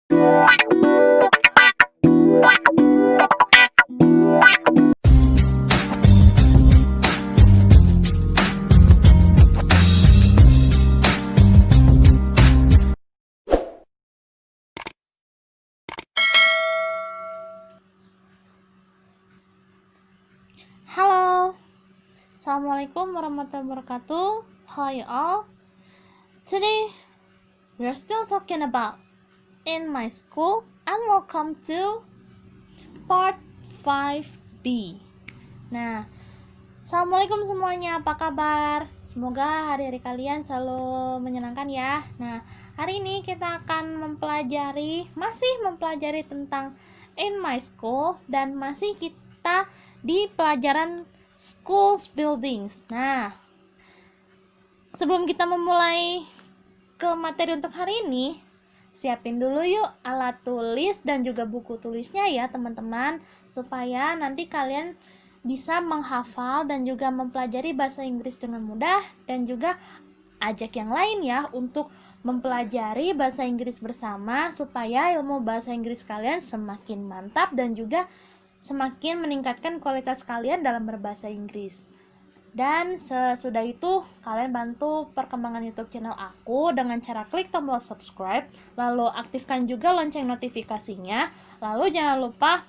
Halo, Assalamualaikum warahmatullahi wabarakatuh. Hi all. Today we are still talking about in my school, and welcome to part 5B. Nah, Assalamualaikum semuanya, apa kabar? Semoga hari-hari kalian selalu menyenangkan ya. Nah, hari ini kita akan masih mempelajari tentang in my school, dan masih kita di pelajaran schools buildings. Nah, sebelum kita memulai ke materi untuk hari ini, siapin dulu yuk alat tulis dan juga buku tulisnya ya teman-teman, supaya nanti kalian bisa menghafal dan juga mempelajari bahasa Inggris dengan mudah, dan juga ajak yang lain ya untuk mempelajari bahasa Inggris bersama, supaya ilmu bahasa Inggris kalian semakin mantap dan juga semakin meningkatkan kualitas kalian dalam berbahasa Inggris. Dan sesudah itu, kalian bantu perkembangan YouTube channel aku dengan cara klik tombol subscribe, lalu aktifkan juga lonceng notifikasinya, lalu jangan lupa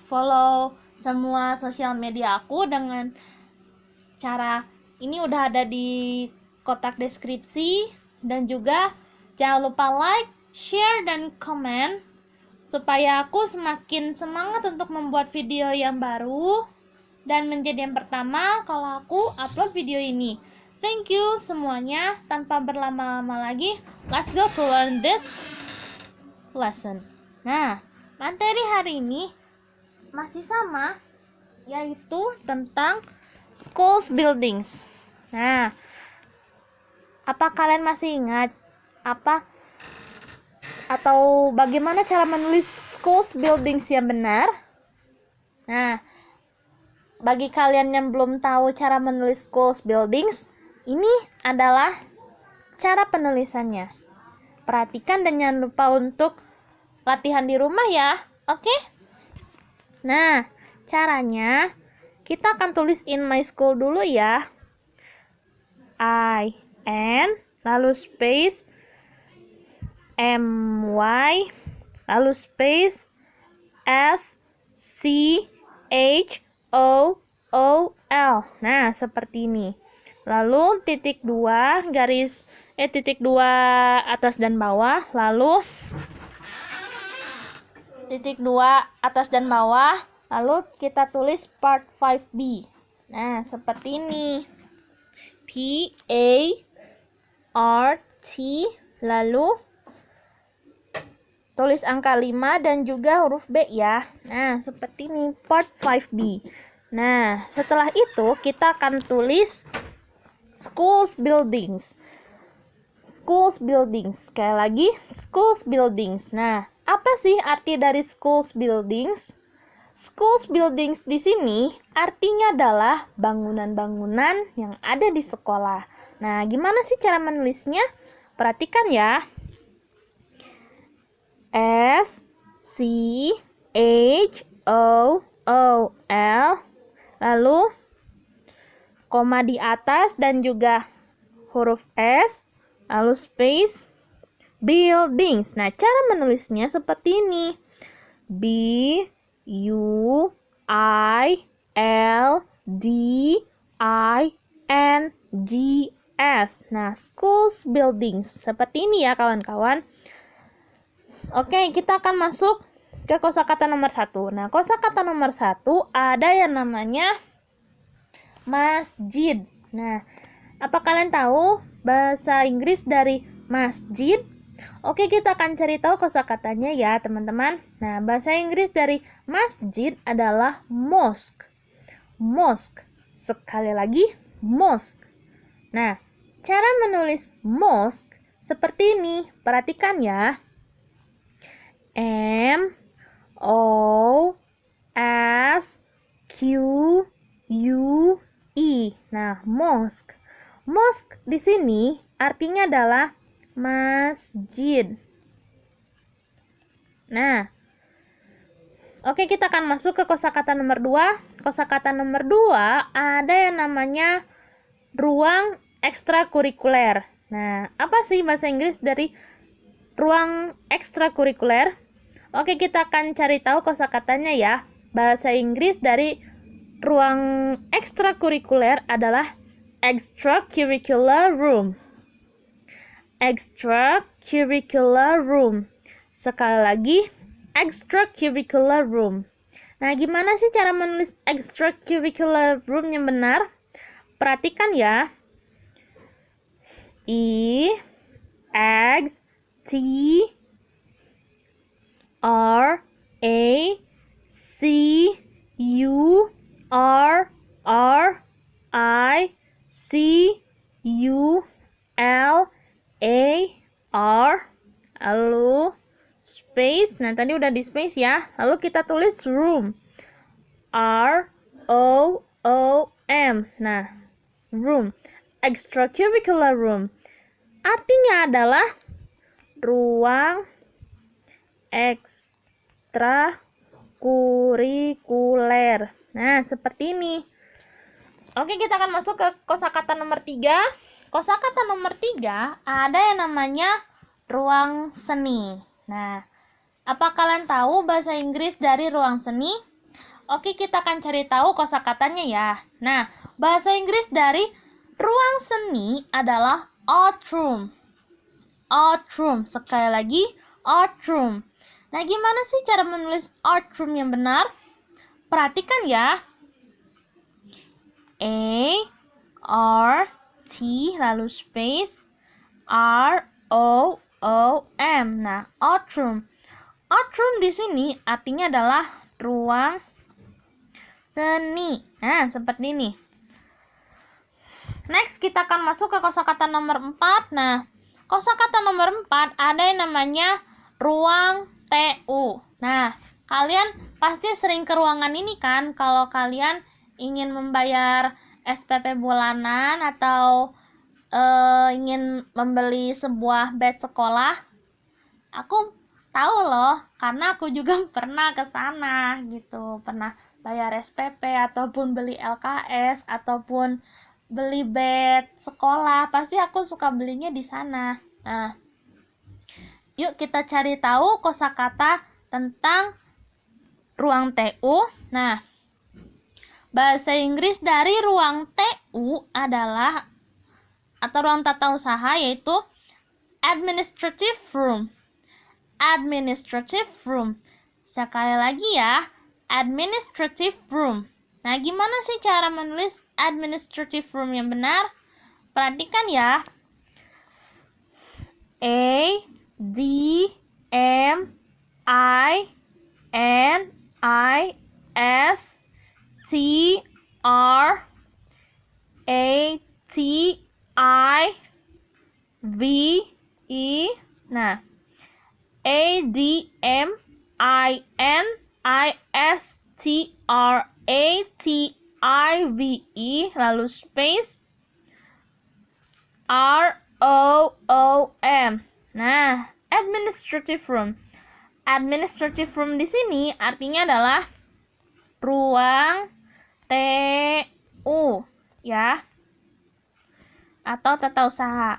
follow semua sosial media aku dengan cara ini udah ada di kotak deskripsi, dan juga jangan lupa like, share, dan komen supaya aku semakin semangat untuk membuat video yang baru dan menjadi yang pertama kalau aku upload video ini. Thank you semuanya. Tanpa berlama-lama lagi, let's go to learn this lesson. Nah, materi hari ini masih sama, yaitu tentang schools buildings. Nah, apa kalian masih ingat apa atau bagaimana cara menulis schools buildings yang benar? Nah, bagi kalian yang belum tahu cara menulis schools buildings, ini adalah cara penulisannya. Perhatikan dan jangan lupa untuk latihan di rumah ya, oke? Nah, caranya kita akan tulis in my school dulu ya. I-N, lalu space M-Y, lalu space S-C-H-O-O-L. Nah, seperti ini. Lalu titik dua atas dan bawah, lalu titik dua atas dan bawah, lalu kita tulis part 5B. Nah, seperti ini. P-A-R-T, lalu tulis angka 5 dan juga huruf B ya. Nah, seperti ini part 5B. Nah, setelah itu kita akan tulis schools buildings. Schools buildings. Sekali lagi, schools buildings. Nah, apa sih arti dari schools buildings? Schools buildings di sini artinya adalah bangunan-bangunan yang ada di sekolah. Nah, gimana sih cara menulisnya? Perhatikan ya. S-C-H-O-O-L, lalu koma di atas dan juga huruf S, lalu space buildings. Nah, cara menulisnya seperti ini. B-U-I-L-D-I-N-G-S. Nah, schools buildings. Seperti ini ya kawan-kawan. Oke, kita akan masuk ke kosakata nomor 1. Nah, kosakata nomor 1 ada yang namanya masjid. Nah, apa kalian tahu bahasa Inggris dari masjid? Oke, kita akan cari tahu kosakatanya ya, teman-teman. Nah, bahasa Inggris dari masjid adalah mosque. Mosque. Sekali lagi, mosque. Nah, cara menulis mosque seperti ini. Perhatikan ya. M-O-S-Q-U-E. Nah, mosque. Mosque di sini artinya adalah masjid. Nah, oke, kita akan masuk ke kosakata nomor 2. Kosakata nomor 2 ada yang namanya ruang ekstrakurikuler. Nah, apa sih bahasa Inggris dari ruang ekstrakurikuler? Oke, kita akan cari tahu kosakatanya ya. Bahasa Inggris dari ruang ekstrakurikuler adalah extracurricular room. Extracurricular room. Sekali lagi, extracurricular room. Nah, gimana sih cara menulis extracurricular room yang benar? Perhatikan ya. E X T R A C U R R I C U L A R, lalu space. Nah, tadi udah di space ya. Lalu kita tulis room. R O O M. Nah, room. Extracurricular room. Artinya adalah ruang ekstrakurikuler. Nah, seperti ini. Oke, kita akan masuk ke kosakata nomor 3. Kosakata nomor 3 ada yang namanya ruang seni. Nah, apa kalian tahu bahasa Inggris dari ruang seni? Oke, kita akan cari tahu kosakatanya ya. Nah, bahasa Inggris dari ruang seni adalah art room. Art room. Sekali lagi, art room. Nah, gimana sih cara menulis art room yang benar? Perhatikan ya. A R T lalu space R O O M. Nah, art room. Art room di sini artinya adalah ruang seni. Nah, seperti ini. Next, kita akan masuk ke kosakata nomor 4. Nah, kosakata nomor 4 ada yang namanya ruang TU. Nah, kalian pasti sering ke ruangan ini kan kalau kalian ingin membayar SPP bulanan atau ingin membeli sebuah bed sekolah. Aku tahu loh, karena aku juga pernah ke sana gitu. Pernah bayar SPP ataupun beli LKS ataupun beli bed sekolah. Pasti aku suka belinya di sana. Nah, yuk kita cari tahu kosakata tentang ruang TU. Nah, bahasa Inggris dari ruang TU adalah atau ruang tata usaha yaitu administrative room. Administrative room. Sekali lagi ya, administrative room. Nah, gimana sih cara menulis administrative room yang benar? Perhatikan ya. A D M I N I S T R A T I V E. Nah, A D M I N I S T R A T I V E lalu space R O O M. Nah, administrative room. Administrative room di sini artinya adalah ruang TU ya. Atau tata usaha.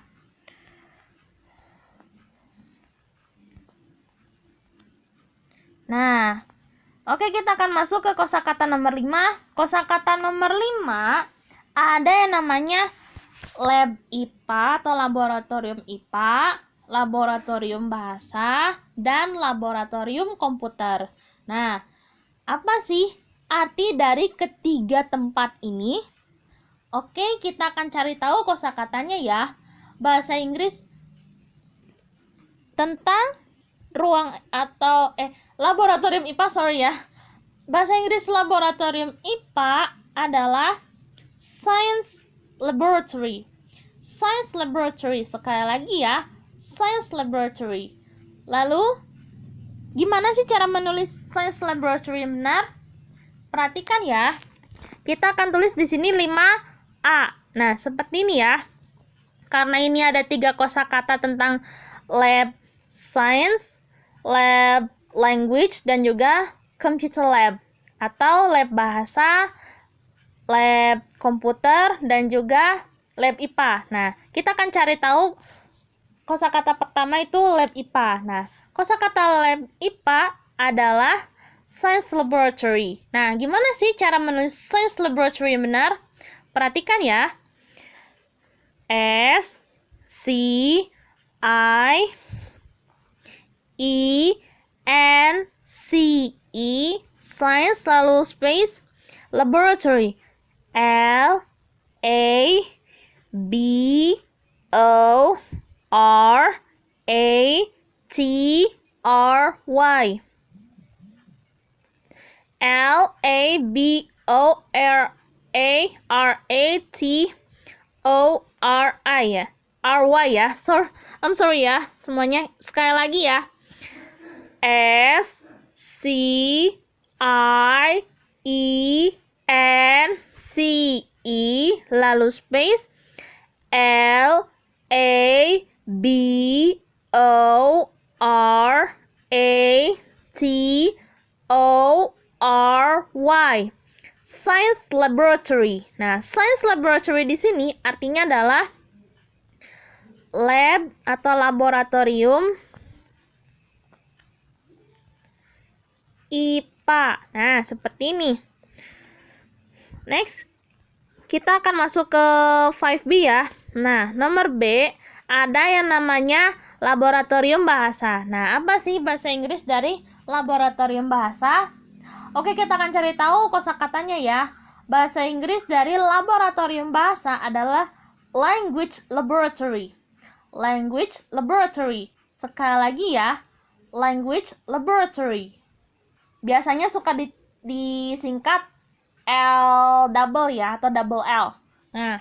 Nah, oke, kita akan masuk ke kosakata nomor 5. Kosakata nomor 5 ada yang namanya lab IPA atau laboratorium IPA, laboratorium bahasa, dan laboratorium komputer. Nah, apa sih arti dari ketiga tempat ini? Oke, kita akan cari tahu kosakatanya ya. Bahasa Inggris tentang ruang atau laboratorium IPA, sorry ya. Bahasa Inggris laboratorium IPA adalah science laboratory. Science laboratory. Sekali lagi ya, science laboratory. Lalu, gimana sih cara menulis science laboratory yang benar? Perhatikan ya. Kita akan tulis di sini 5A. Nah, seperti ini ya. Karena ini ada 3 kosakata tentang lab science, lab language dan juga computer lab atau lab bahasa, lab komputer dan juga lab IPA. Nah, kita akan cari tahu kosakata pertama itu lab IPA. Nah, kosakata lab IPA adalah science laboratory. Nah, gimana sih cara menulis science laboratory yang benar? Perhatikan ya. S C I E N C E science lalu space laboratory L A B O R A T R Y L A B O R A R A T O R I ya, R Y ya. I'm sorry ya semuanya. Sekali lagi ya. S C I E N C E lalu space L A B O R A T O R Y Science Laboratory. Nah, Science Laboratory di sini artinya adalah lab atau laboratorium IPA. Nah, seperti ini. Next, kita akan masuk ke 5B ya. Nah, nomor B ada yang namanya laboratorium bahasa. Nah, apa sih bahasa Inggris dari laboratorium bahasa? Oke, kita akan cari tahu kosakatanya ya. Bahasa Inggris dari laboratorium bahasa adalah language laboratory. Language laboratory. Sekali lagi ya, language laboratory. Biasanya suka disingkat L double ya, atau double L. Nah,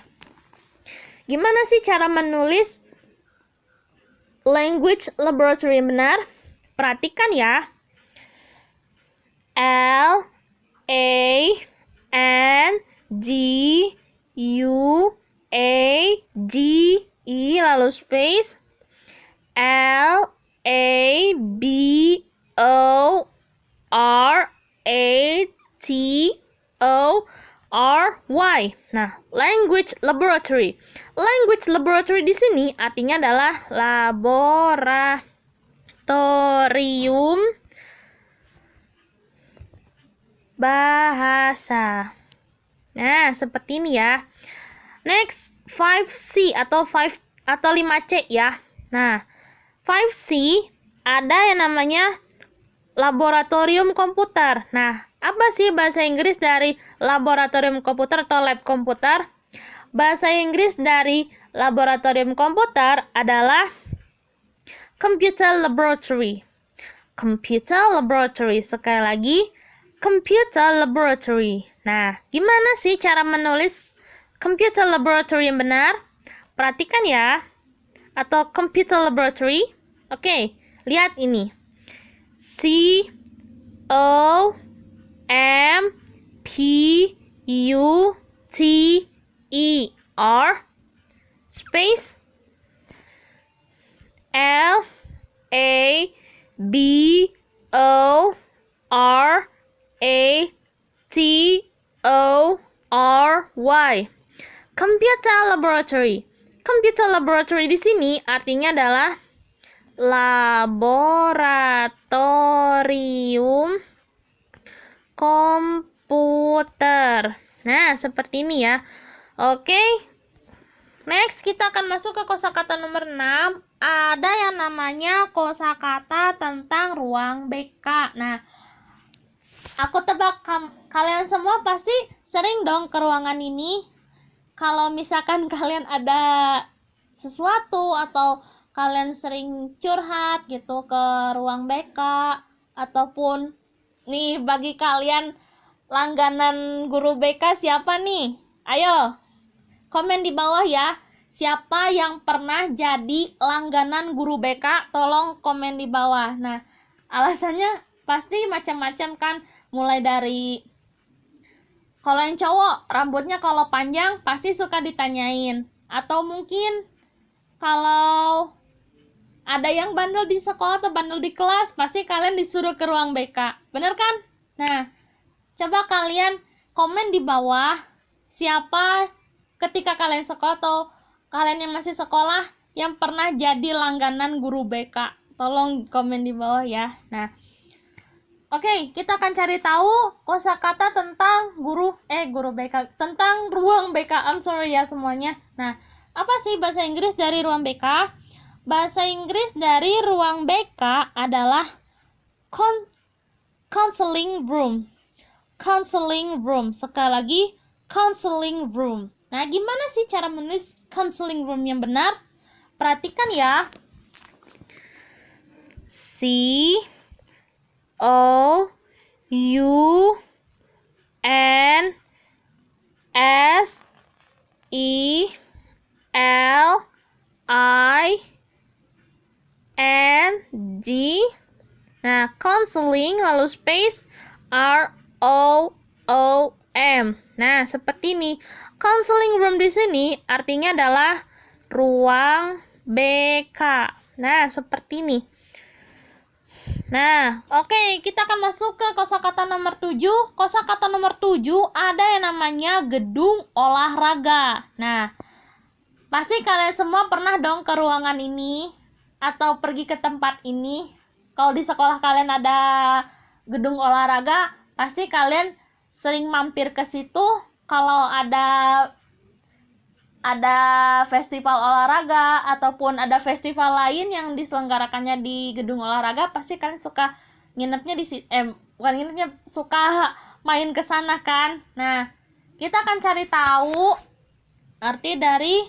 gimana sih cara menulis language laboratory yang benar? Perhatikan ya. L A N G U A G E lalu space L A B O R A T O R Y. Nah, language laboratory. Language laboratory di sini artinya adalah laboratorium bahasa. Nah, seperti ini ya. Next, 5C atau 5C ya. Nah, 5C ada yang namanya laboratorium komputer. Nah, apa sih bahasa Inggris dari laboratorium komputer atau lab komputer? Bahasa Inggris dari laboratorium komputer adalah computer laboratory. Computer laboratory. Sekali lagi, computer laboratory. Nah, gimana sih cara menulis computer laboratory yang benar? Perhatikan ya. Atau computer laboratory. Oke, lihat ini. C O M P U T E R space L A B O R A T O R Y Computer Laboratory. Computer Laboratory di sini artinya adalah laboratorium komputer. Nah, seperti ini ya. Oke. Next, kita akan masuk ke kosakata nomor 6. Ada yang namanya kosakata tentang ruang BK. Nah, aku tebak kalian semua pasti sering dong ke ruangan ini. Kalau misalkan kalian ada sesuatu atau kalian sering curhat gitu ke ruang BK, ataupun nih bagi kalian langganan guru BK siapa nih? Ayo komen di bawah ya. Siapa yang pernah jadi langganan guru BK? Tolong komen di bawah. Nah, alasannya pasti macam-macam kan. Mulai dari kalau yang cowok, rambutnya kalau panjang pasti suka ditanyain. Atau mungkin kalau ada yang bandel di sekolah atau bandel di kelas, pasti kalian disuruh ke ruang BK. Bener kan? Nah, coba kalian komen di bawah siapa ketika kalian sekolah atau kalian yang masih sekolah yang pernah jadi langganan guru BK. Tolong komen di bawah ya. Nah, oke, kita akan cari tahu kosakata tentang guru BK, tentang ruang BK. I'm sorry ya semuanya. Nah, apa sih bahasa Inggris dari ruang BK? Bahasa Inggris dari ruang BK adalah counseling room. Counseling room. Sekali lagi, counseling room. Nah, gimana sih cara menulis counseling room yang benar? Perhatikan ya. C O U N S E L I N G. Nah, counseling lalu space R O O M. Nah, seperti ini. Counseling room di sini artinya adalah ruang BK. Nah, seperti ini. Nah, oke, kita akan masuk ke kosakata nomor 7. Kosakata nomor 7 ada yang namanya gedung olahraga. Nah, pasti kalian semua pernah dong ke ruangan ini atau pergi ke tempat ini. Kalau di sekolah kalian ada gedung olahraga, pasti kalian sering mampir ke situ. Kalau ada festival olahraga ataupun ada festival lain yang diselenggarakannya di gedung olahraga, pasti kalian suka nginepnya bukan nginepnya, suka main ke sana kan. Nah, kita akan cari tahu arti dari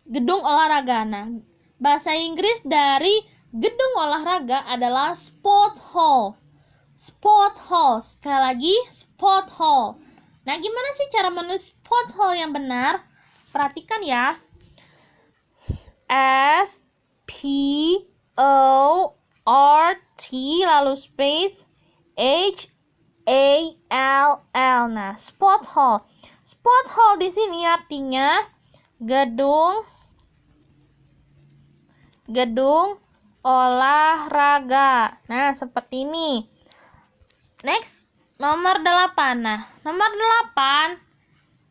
gedung olahraga. Nah, bahasa Inggris dari gedung olahraga adalah sport hall. Sport hall. Sekali lagi, sport hall. Nah, gimana sih cara menulis sport hall yang benar? Perhatikan ya. S P O R T lalu space H A L L. Nah, sport hall. Sport hall di sini artinya gedung olahraga. Nah, seperti ini. Next, nomor 8. Nah, nomor 8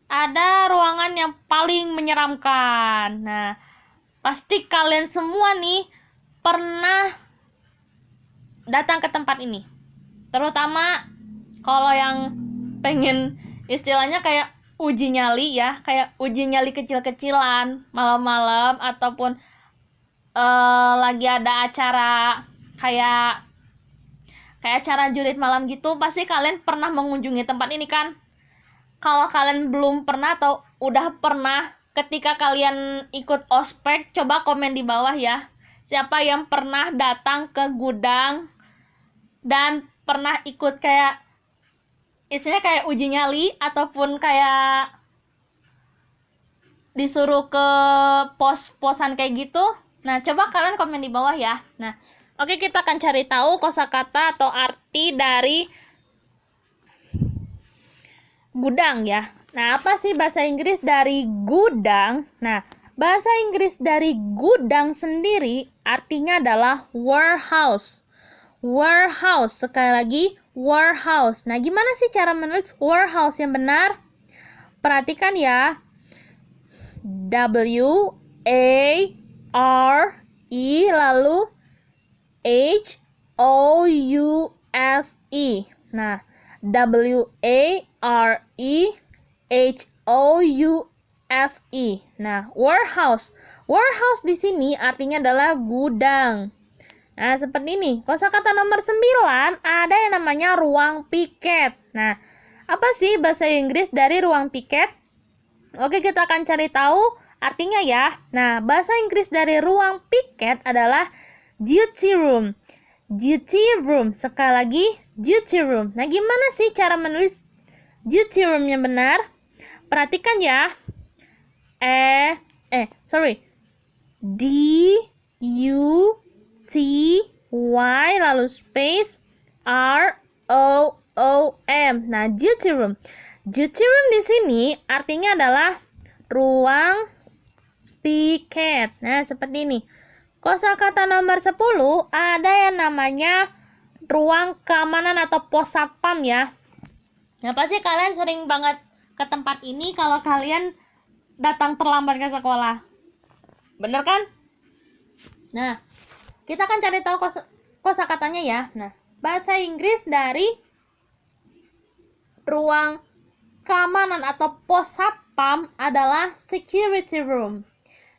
ada ruangan yang paling menyeramkan. Nah, pasti kalian semua nih pernah datang ke tempat ini. Terutama kalau yang pengen istilahnya kayak uji nyali ya, kayak uji nyali kecil-kecilan malam-malam ataupun lagi ada acara kayak acara jurit malam gitu, pasti kalian pernah mengunjungi tempat ini kan? Kalau kalian belum pernah atau udah pernah ketika kalian ikut ospek, coba komen di bawah ya. Siapa yang pernah datang ke gudang dan pernah ikut kayak istilahnya kayak uji nyali ataupun kayak disuruh ke pos-posan kayak gitu. Nah, coba kalian komen di bawah ya. Nah, oke, kita akan cari tahu kosakata atau arti dari gudang ya. Nah, apa sih bahasa Inggris dari gudang? Nah, bahasa Inggris dari gudang sendiri artinya adalah warehouse. Warehouse. Sekali lagi, warehouse. Nah, gimana sih cara menulis warehouse yang benar? Perhatikan ya. W A R E lalu H O U S E. Nah, W A R E H O U S E. Nah, warehouse. Warehouse di sini artinya adalah gudang. Nah, seperti ini. Kosakata nomor 9 ada yang namanya ruang piket. Nah, apa sih bahasa Inggris dari ruang piket? Oke, kita akan cari tahu artinya ya. Nah, bahasa Inggris dari ruang piket adalah duty room. Duty room. Sekali lagi, duty room. Nah, gimana sih cara menulis duty room yang benar? Perhatikan ya. D U T Y lalu space R O O M. Nah, duty room. Duty room di sini artinya adalah ruang piket. Nah, seperti ini. Kosakata nomor 10 ada yang namanya ruang keamanan atau pos satpam ya. Nah, pasti kalian sering banget ke tempat ini kalau kalian datang terlambat ke sekolah. Bener kan? Nah, kita akan cari tahu kosakatanya ya. Nah, bahasa Inggris dari ruang keamanan atau pos satpam adalah security room.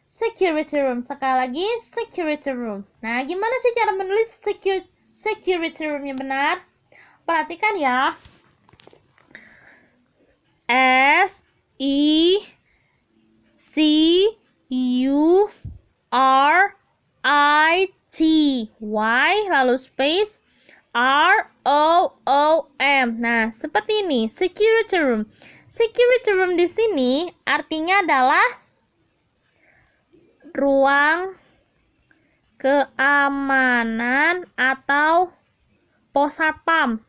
Security room. Sekali lagi, security room. Nah, gimana sih cara menulis security room yang benar? Perhatikan ya. S E C U R I T Y lalu space R O O M. Nah, seperti ini, security room. Security room di sini artinya adalah ruang keamanan atau pos satpam.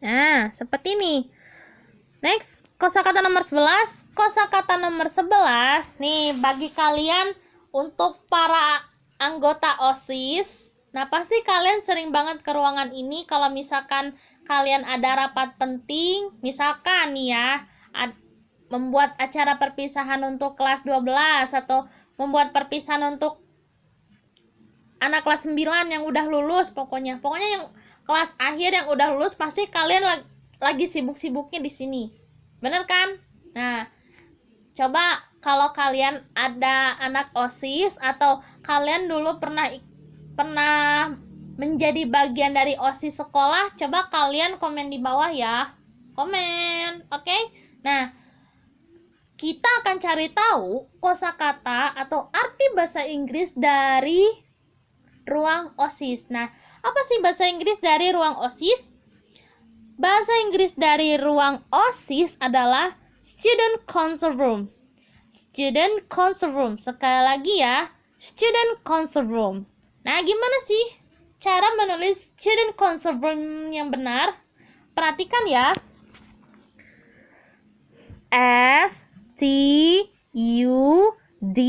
Nah, seperti ini. Next, kosakata nomor 11. Kosakata nomor 11 nih bagi kalian untuk para anggota OSIS. Nah, pasti kalian sering banget ke ruangan ini kalau misalkan kalian ada rapat penting, misalkan nih ya, membuat acara perpisahan untuk kelas 12 atau membuat perpisahan untuk anak kelas 9 yang udah lulus, pokoknya yang kelas akhir yang udah lulus pasti kalian lagi sibuk-sibuknya di sini. Bener kan? Nah, coba kalau kalian ada anak OSIS atau kalian dulu pernah menjadi bagian dari OSIS sekolah, coba kalian komen di bawah ya. Komen, oke? Nah, kita akan cari tahu kosakata atau arti bahasa Inggris dari ruang OSIS. Nah, apa sih bahasa Inggris dari ruang OSIS? Bahasa Inggris dari ruang OSIS adalah Student Council Room. Student Council Room. Sekali lagi ya, Student Council Room. Nah, gimana sih cara menulis Student Council Room yang benar? Perhatikan ya. S T U D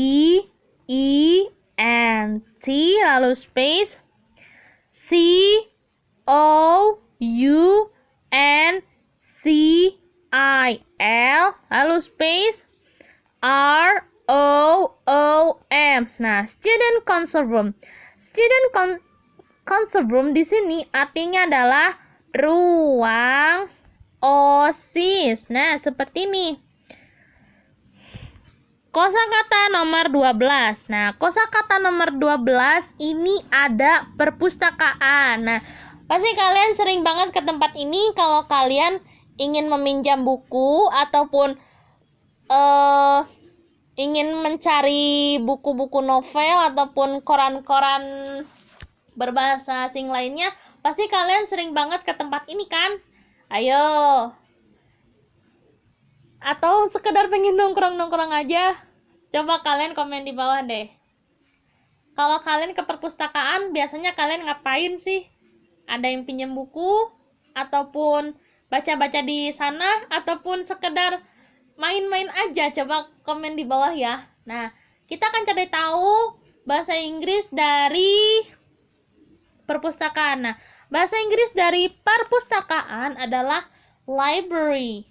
E N T lalu space C O U N C I L lalu space R O O M. Nah, student council room. Student council room di sini artinya adalah ruang OSIS. Nah, seperti ini. Kosakata nomor 12. Nah, kosakata nomor 12 ini ada perpustakaan. Nah, pasti kalian sering banget ke tempat ini kalau kalian ingin meminjam buku ataupun ingin mencari buku-buku novel ataupun koran-koran berbahasa asing lainnya. Pasti kalian sering banget ke tempat ini kan? Ayo. Atau sekedar pengen nongkrong-nongkrong aja? Coba kalian komen di bawah deh. Kalau kalian ke perpustakaan, biasanya kalian ngapain sih? Ada yang pinjam buku? Ataupun baca-baca di sana? Ataupun sekedar main-main aja? Coba komen di bawah ya. Nah, kita akan cari tahu bahasa Inggris dari perpustakaan. Nah, bahasa Inggris dari perpustakaan adalah library.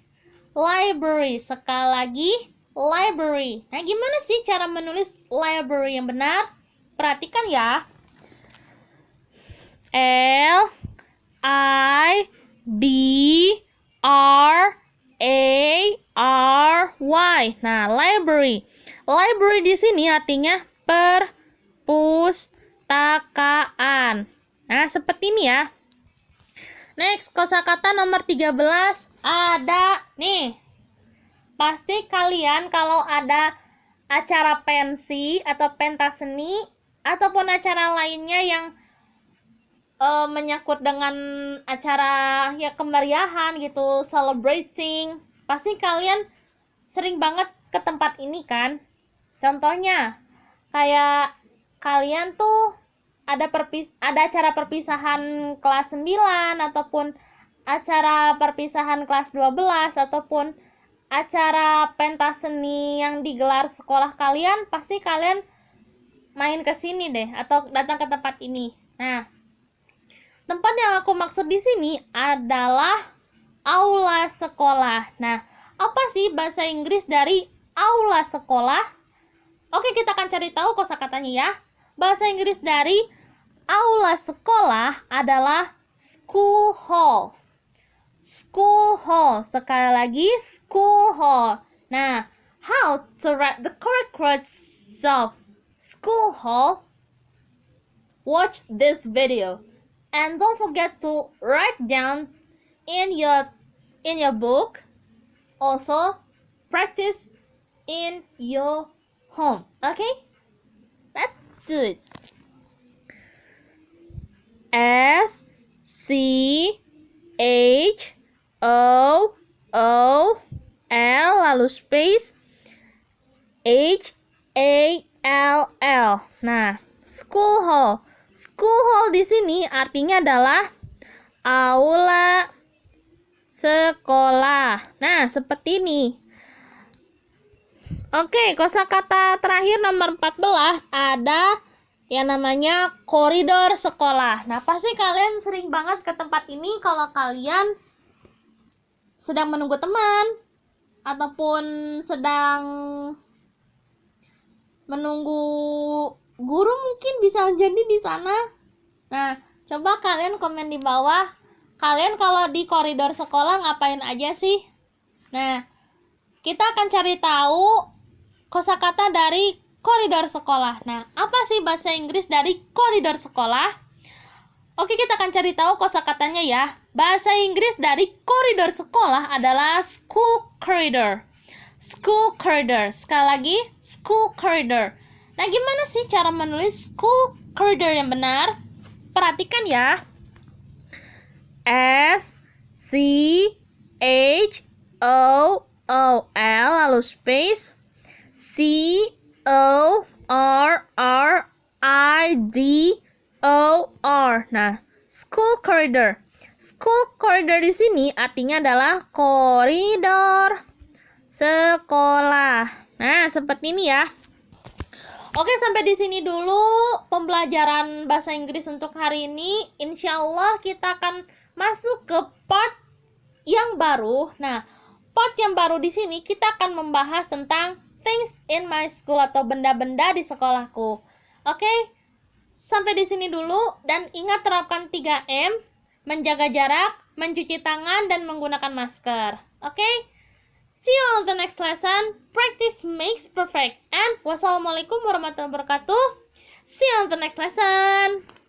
Library. Sekali lagi, library. Nah, gimana sih cara menulis library yang benar? Perhatikan ya. L I B R A R Y. Nah, library. Library di sini artinya perpustakaan. Nah, seperti ini ya. Next, kosakata nomor 13 ada nih. Pasti kalian kalau ada acara pensi atau pentas seni ataupun acara lainnya yang menyangkut dengan acara ya kemeriahan gitu, celebrating, pasti kalian sering banget ke tempat ini kan. Contohnya kayak kalian tuh ada acara perpisahan kelas 9 ataupun acara perpisahan kelas 12 ataupun acara pentas seni yang digelar sekolah kalian, pasti kalian main ke sini deh atau datang ke tempat ini. Nah, tempat yang aku maksud di sini adalah aula sekolah. Nah, apa sih bahasa Inggris dari aula sekolah? Oke, kita akan cari tahu kosakatanya ya. Bahasa Inggris dari aula sekolah adalah school hall. School hall. Sekali lagi, school hall. Nah, how to write the correct words of school hall? Watch this video. And don't forget to write down in your book. Also, practice in your home. Okay? Let's do it. S C H O O L lalu space H A L L. Nah, school hall. School hall di sini artinya adalah aula sekolah. Nah, seperti ini. Oke, kosakata terakhir nomor 14 ada yang namanya koridor sekolah. Nah, pasti kalian sering banget ke tempat ini kalau kalian sedang menunggu teman ataupun sedang menunggu guru, mungkin bisa jadi di sana. Nah, coba kalian komen di bawah, kalian kalau di koridor sekolah ngapain aja sih? Nah, kita akan cari tahu kosakata dari koridor sekolah. Nah, apa sih bahasa Inggris dari koridor sekolah? Oke, kita akan cari tahu kosakatanya ya. Bahasa Inggris dari koridor sekolah adalah school corridor. School corridor. Sekali lagi, school corridor. Nah, gimana sih cara menulis school corridor yang benar? Perhatikan ya. S C H O O L lalu space C O R R I D O R. Nah, school corridor. School corridor di sini artinya adalah koridor sekolah. Nah, seperti ini ya. Oke, sampai di sini dulu pembelajaran bahasa Inggris untuk hari ini. Insya Allah kita akan masuk ke part yang baru. Nah, part yang baru di sini kita akan membahas tentang things in my school atau benda-benda di sekolahku. Oke, sampai di sini dulu dan ingat terapkan 3M, menjaga jarak, mencuci tangan dan menggunakan masker. Oke? See you on the next lesson. Practice makes perfect. And wassalamualaikum warahmatullahi wabarakatuh. See you on the next lesson.